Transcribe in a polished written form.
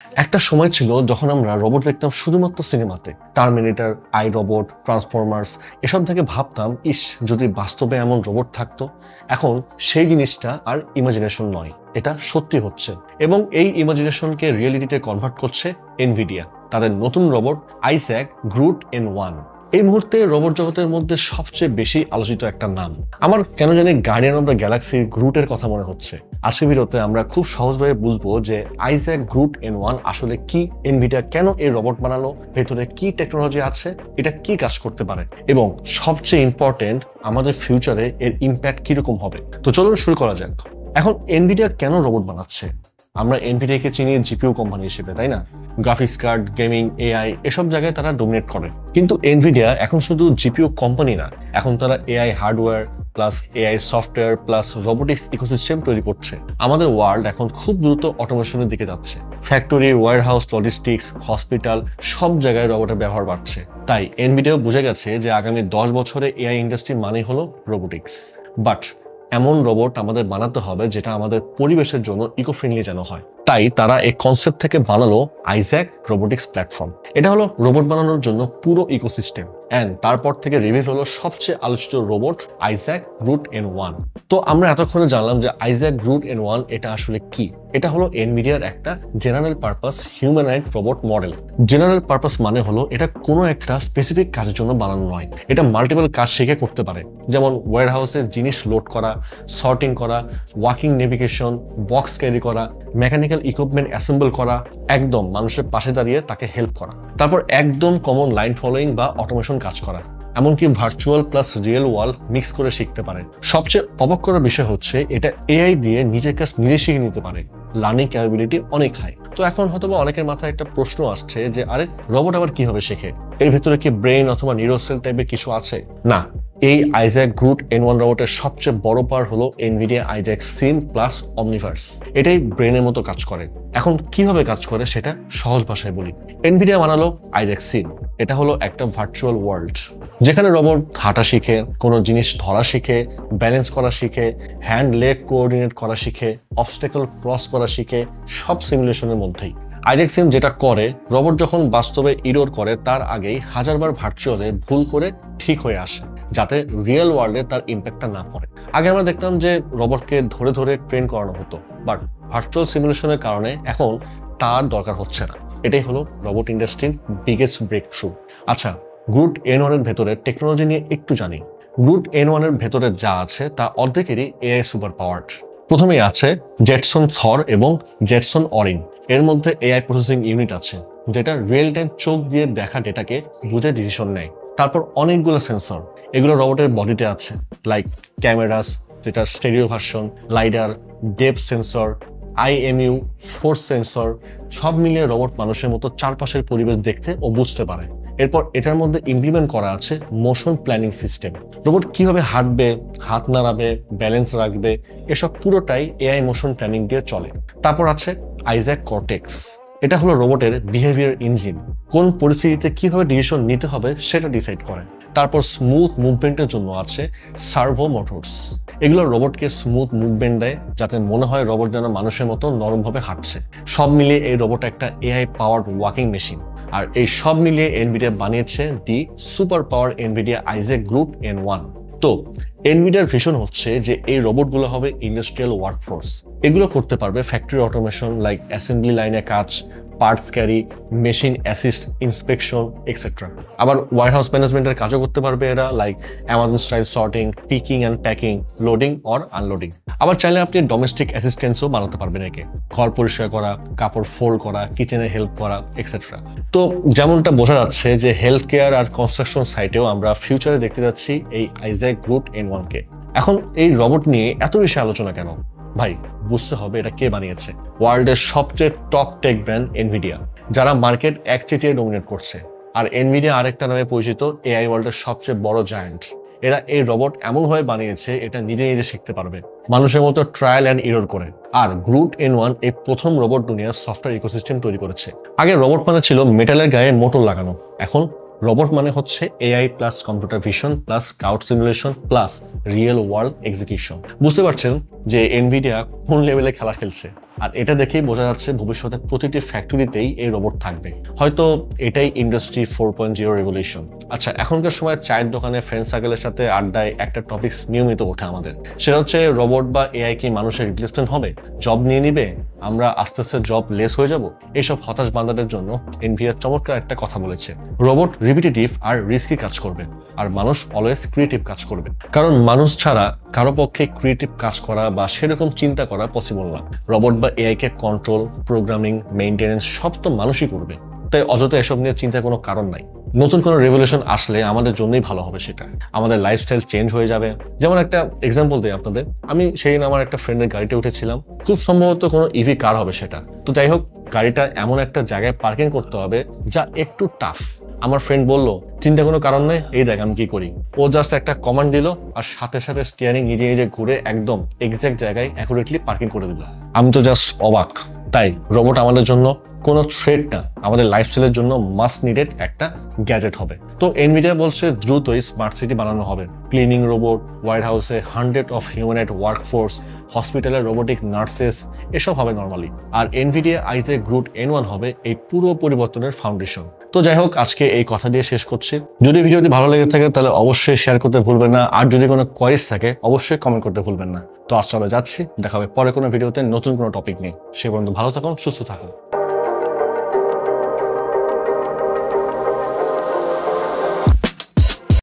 একটা সময় ছিল যখন আমরা রোবট দেখতাম শুধুমাত্র সিনেমাতে, টার্মিনেটর, আই রোবট, ট্রান্সফরমার্স, এসব থেকে ভাবতাম ইস যদি বাস্তবে এমন রোবট থাকতো। এখন সেই জিনিসটা আর ইমাজিনেশন নয়, এটা সত্যি হচ্ছে, এবং এই ইমাজিনেশনকে রিয়েলিটিতে কনভার্ট করছে এনভিডিয়া তাদের নতুন রোবট আইজ্যাক গ্রুট N1। এই মুহূর্তে রোবট জগতের মধ্যে সবচেয়ে বেশি আলোচিত একটা নাম। আমার কেন জানি গার্ডিয়ান অফ দ্য গ্যালাক্সির গ্রুটের কথা মনে হচ্ছে। আজকের ভিডিওতে আমরা খুব সহজভাবে বুঝবো যে আইজ্যাক গ্রুট N1 আসলে কি, এনভিডিয়া কেন এই রোবট বানালো, ভেতরে কি টেকনোলজি আছে, এটা কি কাজ করতে পারে, এবং সবচেয়ে ইম্পর্টেন্ট আমাদের ফিউচারে এর ইম্প্যাক্ট কিরকম হবে। তো চলুন শুরু করা যাক। এখন এনভিডিয়া কেন রোবট বানাচ্ছে? আমরা এনভিডিয়াকে চিনি জিপিইউ কোম্পানি হিসেবে, তাই না? গ্রাফিক্স কার্ড, গেমিং, এআই এসব জায়গায় তারা ডোমিনেট করে। কিন্তু এনভিডিয়া এখন শুধু জিপিইউ কোম্পানি না, এখন তারা AI hardware plus AI software plus robotics ecosystem তৈরি করছে। আমাদের ওয়ার্ল্ড এখন খুব দ্রুত অটোমেশনের দিকে যাচ্ছে। ফ্যাক্টরি, ওয়্যারহাউস, লজিস্টিক্স, হসপিটাল সব জায়গায় রোবটের ব্যবহার বাড়ছে। তাই এনভিডিয়া বুঝে গেছে যে আগামী 10 বছরে এআই ইন্ডাস্ট্রি মানেই হলো রোবোটিক্স। বাট এমন রোবট আমাদের বানাতে হবে যেটা আমাদের পরিবেশের জন্য ইকো ফ্রেন্ডলি যেন হয়। তাই তারা এই কনসেপ্ট থেকে বানালো আইজ্যাক রোবোটিক্স প্ল্যাটফর্ম। এটা হলো রোবট বানানোর জন্য পুরো ইকোসিস্টেম। এন্ড তারপর থেকে রিভিল হলো সবচেয়ে আলোচিত রোবট আইজ্যাক গ্রুট N1। তো আমরা এতক্ষণে জানলাম যে আইজ্যাক গ্রুট N1 এটা আসলে কি। এটা হলো এনভিডিয়ার একটা general purpose humanoid robot model. General purpose মানে হলো এটা কোনো একটা স্পেসিফিক কাজের জন্য বানানো নয়, এটা মাল্টিপল কাজ শিখে করতে পারে। যেমন ওয়্যারহাউসে জিনিস লোড করা, সর্টিং করা, ওয়াকিং নেভিগেশন, বক্স ক্যারি করা, মেকানিক্যাল ইকুইপমেন্ট অ্যাসেম্বল করা, একদম মানুষের পাশে দাঁড়িয়ে তাকে হেল্প করা, তারপর একদম কমন লাইন ফলোয়িং বা অটোমেশন কাজ করা, এমনকি virtual plus real world mix করে শিখতে পারে। সবচেয়ে অবাক করার বিষয় হচ্ছে এটা এআই দিয়ে নিজের কাজ নিজে শিখে নিতে পারে। লার্নিং ক্যাপাবিলিটি অনেক হাই। তো এখন হয়তো অনেকের মাথায় একটা প্রশ্ন আসছে যে আরে রোবট আবার কিভাবে শেখে? এর ভিতরে কি ব্রেইন অথবা নিউরোসেল টাইপের কিছু আছে? না, এই আইজ্যাক গ্রুট N1 রোবটের সবচেয়ে বড় পাওয়ার হলো Nvidia Isaac Sim plus Omniverse. এটাই ব্রেনের মতো কাজ করে। এখন কিভাবে কাজ করে সেটা সহজ ভাষায় বলি। এনভিডিয়া বানালো আইজ্যাক সিন। এটা হলো একটা ভার্চুয়াল ওয়ার্ল্ড যেখানে রোবট হাঁটা শিখে, কোনো জিনিস ধরা শিখে, ব্যালেন্স করা শিখে, হ্যান্ড লেগ কোঅর্ডিনেট করা শিখে, অবস্টেকল ক্রস করা শিখে, সব সিমুলেশনের মধ্যেই। আইজ্যাক সিম যেটা করে, রোবট যখন বাস্তবে ইরোর করে তার আগেই হাজারবার ভার্চুয়ালে ভুল করে ঠিক হয়ে আসে, যাতে রিয়েল ওয়ার্ল্ডে তার ইম্প্যাক্টটা না পড়ে। আগে আমরা দেখতাম যে রোবটকে ধরে ধরে ট্রেন করানো হতো, বাট ভার্চুয়াল সিমুলেশনের কারণে এখন তার দরকার হচ্ছে না। এটাই হলো রোবট ইন্ডাস্ট্রির বিগেস্ট ব্রেক থ্রু। আচ্ছা, গ্রুট N1 এর ভেতরে টেকনোলজি নিয়ে একটু জানি। গ্রুট N1 এর ভেতরে যা আছে তা অর্ধেকেরই এআই সুপার পাওয়ার্ড। প্রথমেই আছে জেটসন থর এবং জেটসন অরিন। এর মধ্যে এআই প্রসেসিং ইউনিট আছে যেটা রিয়েল টাইম চোখ দিয়ে দেখা ডেটাকে বুঝে ডিসিশন নেয়। তারপর অনেকগুলো সেন্সর, এগুলো রোবটের বডিতে আছে, লাইক ক্যামেরাস যেটা stereo version, lidar, depth sensor, IMU, force sensor, সব মিলিয়ে রোবট মানুষের মতো চারপাশের পরিবেশ দেখতে ও বুঝতে পারে। এরপর এটার মধ্যে ইমপ্লিমেন্ট করা আছে মোশন প্ল্যানিং সিস্টেম। রোবট কিভাবে হাঁটবে, হাত নাড়াবে, ব্যালেন্স রাখবে, এসব পুরোটাই এআই মোশন প্ল্যানিং দিয়ে চলে। তারপর আছে আইজ্যাক কর্টেক্স। এটা হলো রোবটের বিহেভিয়ার ইঞ্জিন, কোন পরিস্থিতিতে কিভাবে ডিসিশন নিতে হবে সেটা ডিসাইড করে। তারপর স্মুথ মুভমেন্টের জন্য আছে সার্ভো মোটরস। এগুলো রোবটকে স্মুথ মুভমেন্ট দেয় যাতে মনে হয় রোবট যেন মানুষের মতো নরমভাবে হাঁটছে। সব মিলিয়ে এই রোবট একটা এআই পাওয়ার্ড ওয়াকিং মেশিন। আর এই সব মিলিয়ে এনভিডিয়া বানিয়েছে দি super power Nvidia Isaac Groot N1। তো এনভিডিয়ার ভিশন হচ্ছে যে এই রোবটগুলো হবে ইন্ডাস্ট্রিয়াল ওয়ার্কফোর্স। এগুলো করতে পারবে ফ্যাক্টরি অটোমেশন, লাইক অ্যাসেম্বলি লাইনে কাজ, parts carry, machine assist, inspection etcetera. আবার ওয়ারহাউস ম্যানেজমেন্টের কাজও করতে পারবে এরা, like Amazon style sorting, picking and packing, loading or unloading. আবার চাইলে আপনি ডোমেস্টিক অ্যাসিস্ট্যান্সও বানাতে পারবেন একে, ঘর পরিষ্কার করা, কাপড় ফোল্ড করা, কিচেনে হেল্প করা এক্সেট্রা। তো যেমনটা বোঝা যাচ্ছে যে হেলথ কেয়ার আর কনস্ট্রাকশন সাইটেও আমরা ফিউচারে দেখতে যাচ্ছি এই আইজ্যাক গ্রুট N1 কে। এখন এই রোবট নিয়ে এত বেশি আলোচনা কেন? ভাই, বুঝতে হবে এটা কে বানিয়েছে। ওয়ার্ল্ডের সবচেয়ে টপ টেক ব্র্যান্ড এনভিডিয়া, যারা মার্কেট একচেটিয়া ডমিনেট করছে। আর এনভিডিয়া আরেকটা নামে পরিচিত এআই ওয়ার্ল্ডের সবচেয়ে বড় জায়ান্ট। এরা এই রোবট এমনভাবে বানিয়েছে এটা নিজে নিজে শিখতে পারবে, মানুষের মতো ট্রায়াল অ্যান্ড ইরর করে। আর গ্রুট N1 এই প্রথম রোবট দুনিয়ার সফটওয়্যার ইকোসিস্টেম তৈরি করেছে। আগে রোবট মানে ছিল মেটালের গায়ে মোটর লাগানো, এখন রোবট মানে হচ্ছে AI plus computer vision plus cloud simulation plus real world execution. বুঝতে পারছেন যে এনভিডিয়া কোন লেভেলে খেলা খেলছে। আর এটা দেখেই বোঝা যাচ্ছে ভবিষ্যতে প্রতিটি ফ্যাক্টরিতেই এই রোবট থাকবে। হয়তো এটাই ইন্ডাস্ট্রি 4.0 রেভলিউশন। আচ্ছা, এখনকার সময় চায়ের দোকানে ফ্রেন্ড সার্কেলের সাথে আড্ডায় একটা টপিকস নিয়মিত ওঠে আমাদের, সেটা হচ্ছে রোবট বা এআই কি মানুষের রিপ্লেসমেন্ট হবে, জব নিয়ে নিবে, আমরা আস্তে আস্তে জব লেস হয়ে যাব। এইসব হতাশ বান্দাদের জন্য এনভিডিয়া চমৎকার একটা কথা বলেছে, রোবট রিপিটেটিভ আর রিস্কি কাজ করবে, আর মানুষ অলওয়েজ ক্রিয়েটিভ কাজ করবে। কারণ মানুষ ছাড়া কারো পক্ষে ক্রিয়েটিভ কাজ করা বা সেরকম চিন্তা করা পসিবল না। রোবট বা এআই কে কন্ট্রোল, প্রোগ্রামিং, মেইনটেনেন্স সব তো মানুষই করবে। তাই অযথা এসব নিয়ে চিন্তার কোনো কারণ নাই। নতুন কোনো রেভলিউশন আসলে আমাদের জন্যই ভালো হবে, সেটা আমাদের লাইফস্টাইল চেঞ্জ হয়ে যাবে। যেমন একটা এক্সাম্পল দিই আপনাদের, আমি সেইদিন আমার একটা ফ্রেন্ডের গাড়িতে উঠেছিলাম, খুব সম্ভবত কোনো ইভি কার হবে সেটা। তো যাই হোক, গাড়িটা এমন একটা জায়গায় পার্কিং করতে হবে যা একটু টাফ। আমার ফ্রেন্ড বলল, চিন্তা কোনো কারণ নেই, এই দেখ আমি কি করি। ও জাস্ট একটা কমান্ড দিল আর সাথে সাথে স্টিয়ারিং নিজে নিজে ঘুরে একদম এক্সাক্ট জায়গায় অ্যাকুরেটলি পার্কিং করে দিল। আমি তো জাস্ট অবাক। তাই রোবট আমাদের জন্য কোনো থ্রেট না, আমাদের লাইফস্টাইলের জন্য মাস্ট নিডেড একটা গ্যাজেট হবে। তো এনভিডিয়া বলছে দ্রুতই স্মার্ট সিটি বানানো হবে, ক্লিনিং রোবট, ওয়ার হাউসে 100 অফ হিউম্যানয়েড ওয়ার্কফোর্স, হসপিটালে রোবোটিক নার্সেস, এসব হবে নর্মালি। আর এনভিডিয়া আইজে গ্রুট N1 হবে এই পুরো পরিবর্তনের ফাউন্ডেশন। তো যাই হোক, আজকে এই কথা দিয়ে শেষ করছি। যদি ভিডিওটি ভালো লেগে থাকে তাহলে অবশ্যই শেয়ার করতে ভুলবেন না, আর যদি কোনো কোয়ারিজ থাকে অবশ্যই কমেন্ট করতে ভুলবেন না। তো আজ চলে যাচ্ছি, দেখা হবে পরে কোনো ভিডিওতে নতুন কোনো টপিক নিয়ে। সে পর্যন্ত ভালো থাকুন, সুস্থ থাকুন।